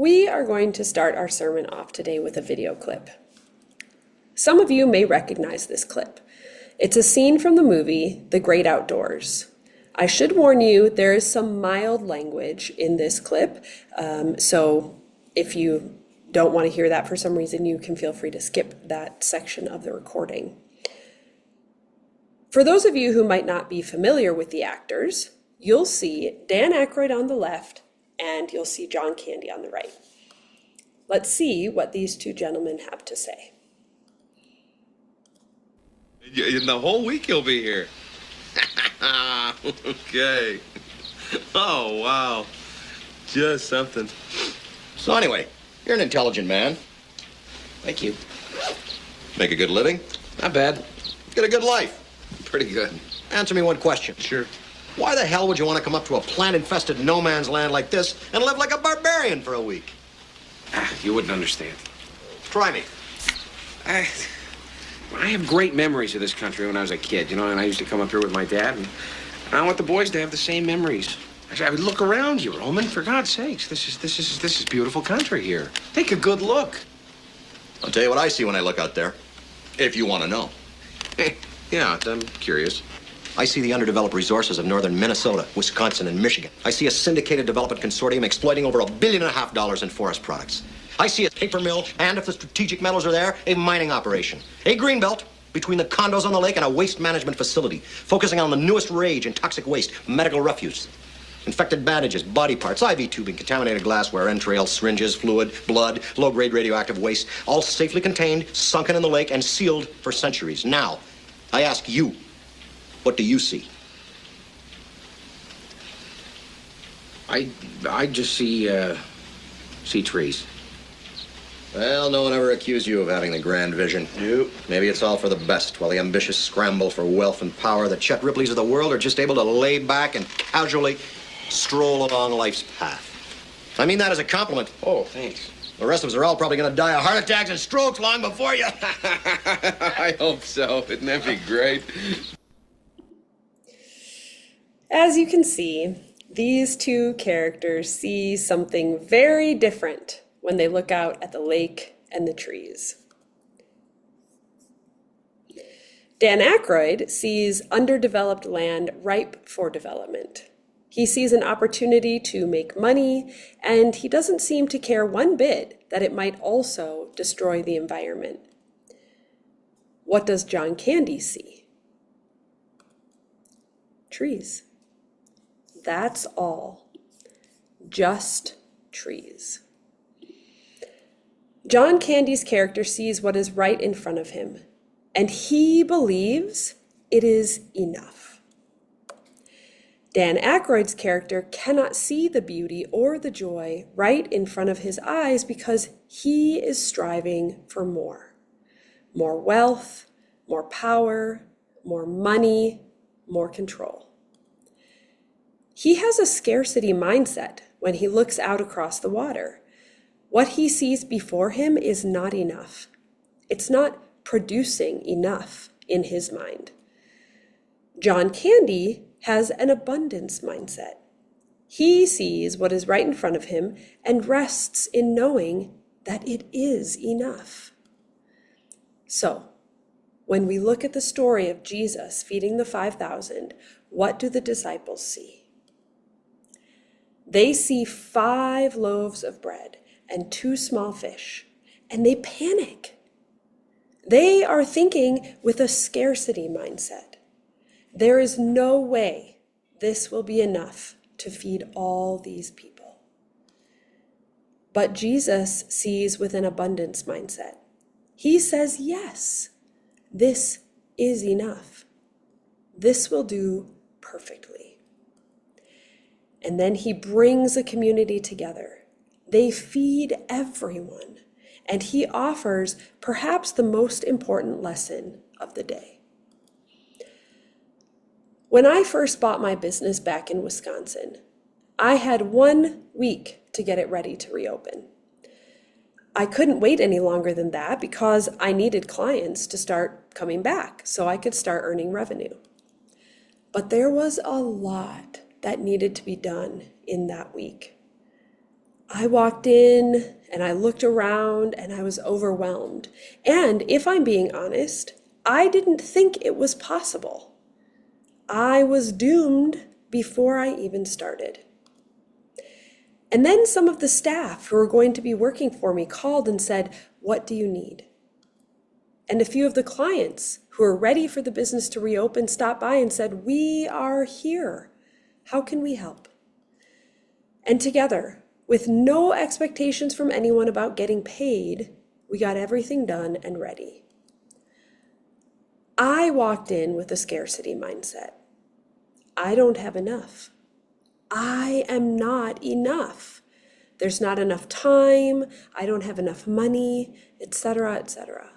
We are going to start our sermon off today with a video clip. Some of you may recognize this clip. It's a scene from the movie The Great Outdoors. I should warn you, there is some mild language in this clip, so if you don't want to hear that for some reason, you can feel free to skip that section of the recording. For those of you who might not be familiar with the actors, you'll see Dan Aykroyd on the left and you'll see John Candy on the right. Let's see what these two gentlemen have to say. In the whole week you'll be here. Okay. Oh, wow. Just something. So anyway, you're an intelligent man. Thank you. Make a good living. Not bad. Get a good life. Pretty good. Answer me one question. Sure. Why the hell would you want to come up to a plant-infested no man's land like this and live like a barbarian for a week? You wouldn't understand. Try me. I have great memories of this country when I was a kid, and I used to come up here with my dad, and I want the boys to have the same memories. I would look around you, Roman, for God's sakes. This is beautiful country here. Take a good look. I'll tell you what I see when I look out there, if you want to know. Yeah, I'm curious. I see the underdeveloped resources of northern Minnesota, Wisconsin, and Michigan. I see a syndicated development consortium exploiting over $1.5 billion in forest products. I see a paper mill, and if the strategic metals are there, a mining operation. A greenbelt between the condos on the lake and a waste management facility, focusing on the newest rage in toxic waste, medical refuse. Infected bandages, body parts, IV tubing, contaminated glassware, entrails, syringes, fluid, blood, low-grade radioactive waste, all safely contained, sunken in the lake, and sealed for centuries. Now, I ask you, what do you see? I just see trees. Well, no one ever accused you of having the grand vision. Nope. Maybe it's all for the best, while the ambitious scramble for wealth and power, the Chet Ripleys of the world are just able to lay back and casually stroll along life's path. I mean that as a compliment. Oh, thanks. The rest of us are all probably going to die of heart attacks and strokes long before you. I hope so. Wouldn't that be great? As you can see, these two characters see something very different when they look out at the lake and the trees. Dan Aykroyd sees underdeveloped land ripe for development. He sees an opportunity to make money, and he doesn't seem to care one bit that it might also destroy the environment. What does John Candy see? Trees. That's all. Just trees. John Candy's character sees what is right in front of him, and he believes it is enough. Dan Aykroyd's character cannot see the beauty or the joy right in front of his eyes because he is striving for more. More wealth, more power, more money, more control. He has a scarcity mindset when he looks out across the water. What he sees before him is not enough. It's not producing enough in his mind. John Candy has an abundance mindset. He sees what is right in front of him and rests in knowing that it is enough. So, when we look at the story of Jesus feeding the 5,000, what do the disciples see? They see 5 loaves of bread and 2 small fish, and they panic. They are thinking with a scarcity mindset. There is no way this will be enough to feed all these people. But Jesus sees with an abundance mindset. He says, yes, this is enough. This will do perfectly. And then he brings a community together. They feed everyone, and he offers perhaps the most important lesson of the day. When I first bought my business back in Wisconsin, I had 1 week to get it ready to reopen. I couldn't wait any longer than that because I needed clients to start coming back so I could start earning revenue. But there was a lot that needed to be done in that week. I walked in and I looked around and I was overwhelmed. And if I'm being honest, I didn't think it was possible. I was doomed before I even started. And then some of the staff who were going to be working for me called and said, "What do you need?" And a few of the clients who were ready for the business to reopen stopped by and said, "We are here. How can we help?" And together, with no expectations from anyone about getting paid, we got everything done and ready. I walked in with a scarcity mindset. I don't have enough. I am not enough. There's not enough time. I don't have enough money, etc., etc.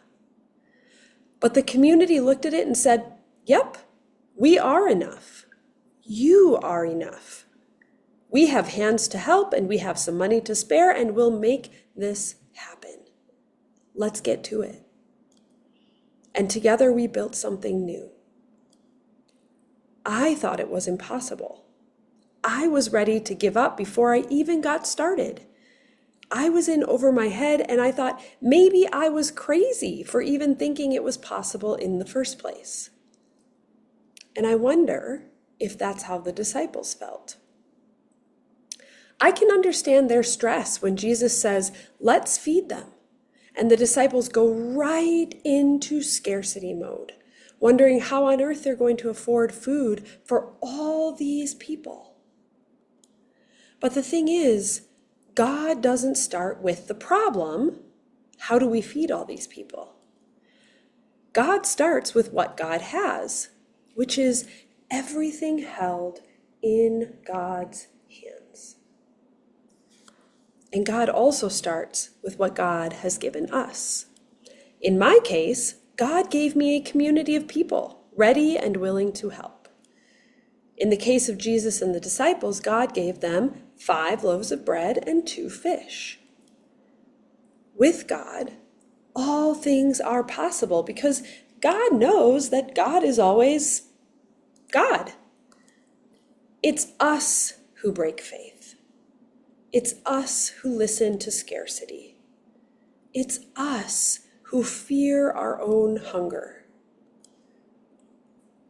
But the community looked at it and said, "Yep, we are enough. You are enough. We have hands to help and we have some money to spare and we'll make this happen. Let's get to it." And together we built something new. I thought it was impossible. I was ready to give up before I even got started. I was in over my head and I thought maybe I was crazy for even thinking it was possible in the first place. And I wonder if that's how the disciples felt. I can understand their stress when Jesus says, "Let's feed them." And the disciples go right into scarcity mode, wondering how on earth they're going to afford food for all these people. But the thing is, God doesn't start with the problem, how do we feed all these people? God starts with what God has, which is everything held in God's hands. And God also starts with what God has given us. In my case, God gave me a community of people ready and willing to help. In the case of Jesus and the disciples, God gave them 5 loaves of bread and 2 fish. With God, all things are possible because God knows that God is always God. It's us who break faith. It's us who listen to scarcity. It's us who fear our own hunger.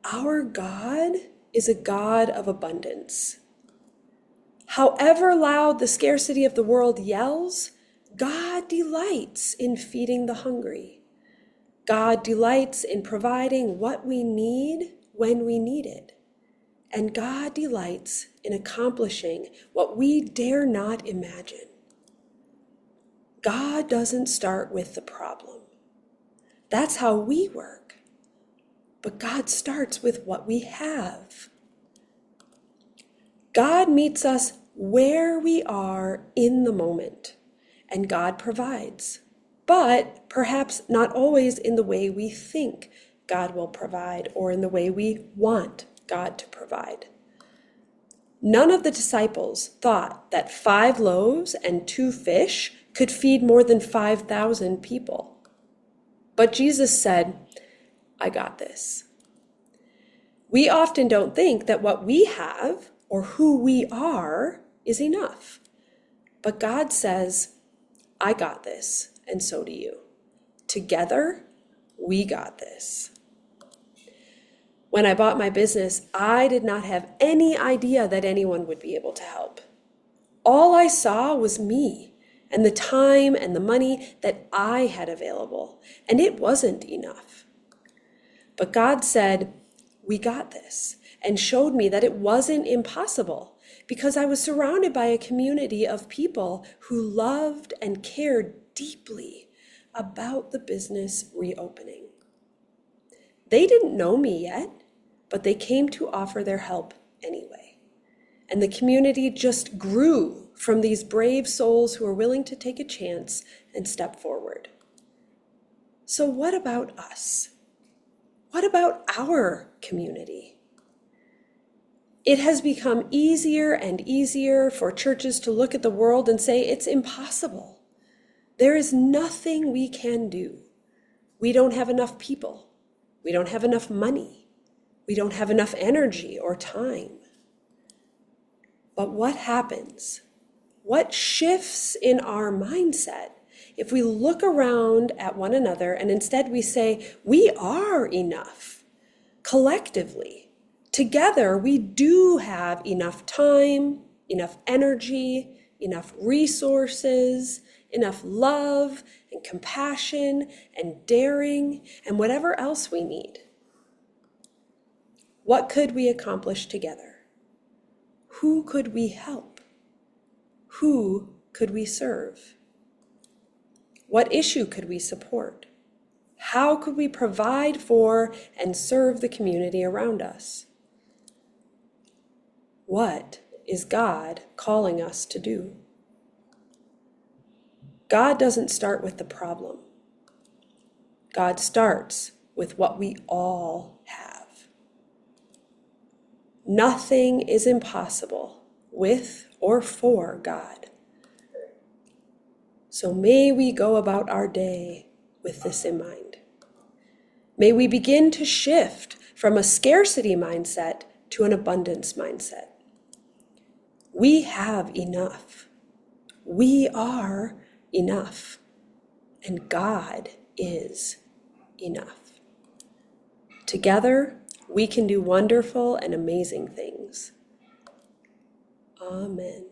Our God is a God of abundance. However loud the scarcity of the world yells, God delights in feeding the hungry. God delights in providing what we need when we need it. And God delights in accomplishing what we dare not imagine. God doesn't start with the problem. That's how we work. But God starts with what we have. God meets us where we are in the moment, and God provides, but perhaps not always in the way we think God will provide or in the way we want God to provide. None of the disciples thought that 5 loaves and 2 fish could feed more than 5,000 people. But Jesus said, "I got this." We often don't think that what we have or who we are is enough. But God says, "I got this, and so do you. Together, we got this." When I bought my business, I did not have any idea that anyone would be able to help. All I saw was me and the time and the money that I had available, and it wasn't enough. But God said, "We got this," and showed me that it wasn't impossible because I was surrounded by a community of people who loved and cared deeply about the business reopening. They didn't know me yet, but they came to offer their help anyway. And the community just grew from these brave souls who were willing to take a chance and step forward. So what about us? What about our community? It has become easier and easier for churches to look at the world and say it's impossible. There is nothing we can do. We don't have enough people. We don't have enough money. We don't have enough energy or time. But what happens What shifts in our mindset if we look around at one another and instead we say, we are enough collectively? Together, we do have enough time, enough energy, enough resources, enough love and compassion and daring and whatever else we need. What could we accomplish together? Who could we help? Who could we serve? What issue could we support? How could we provide for and serve the community around us? What is God calling us to do? God doesn't start with the problem. God starts with what we all have. Nothing is impossible with or for God. So may we go about our day with this in mind. May we begin to shift from a scarcity mindset to an abundance mindset. We have enough. We are enough. And God is enough. Together, we can do wonderful and amazing things. Amen.